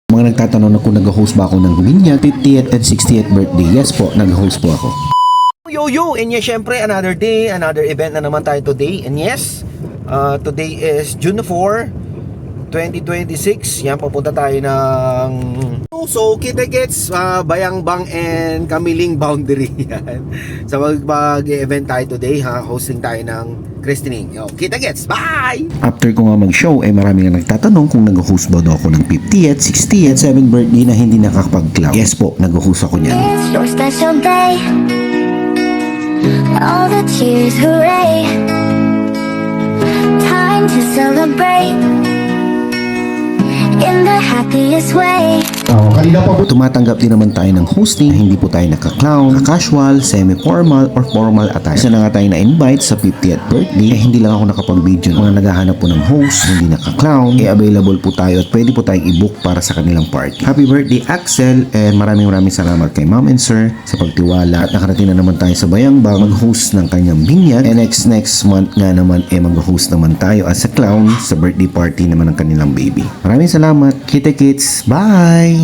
Mga nagtatanong na kung nag-host ba ako ng binyag, 50th and 60th birthday. Yes po, nag-host po ako. Yo, and yes, syempre, another day, another event na naman tayo today. And yes, today is June 4, 2026. Yan, papunta tayo ng so Kita-Gets, Bayambang and Kamiling Boundary. Yan. So mag-event tayo today, hosting tayo ng christening. Yo, Kita-Gets, bye! After ko nga mag-show, marami nga nagtatanong kung nag-host ba daw ako ng 50th, 60th, 7th birthday na hindi nakakapag-clown. Yes po, nag-host ako niyan. It's your special day. All the cheers, hooray. Time to celebrate in the happiest way. Tumatanggap din naman tayo ng hosting, hindi po tayo naka-clown, casual, semi-formal, or formal attire. Isa na nga tayo na-invite sa 50th birthday, hindi lang ako nakapag-video. Mga naghahanap po ng host, hindi naka-clown, available po tayo at pwede po tayong i-book para sa kanilang party. Happy birthday Axel, and maraming salamat kay Ma'am and Sir sa pagtiwala at nakarating na naman tayo sa Bayambang mag-host ng kanyang binyag. And next month nga naman mag-host naman tayo as a clown sa birthday party naman ng kanilang baby. Maraming salamat, Kita-Kits, bye!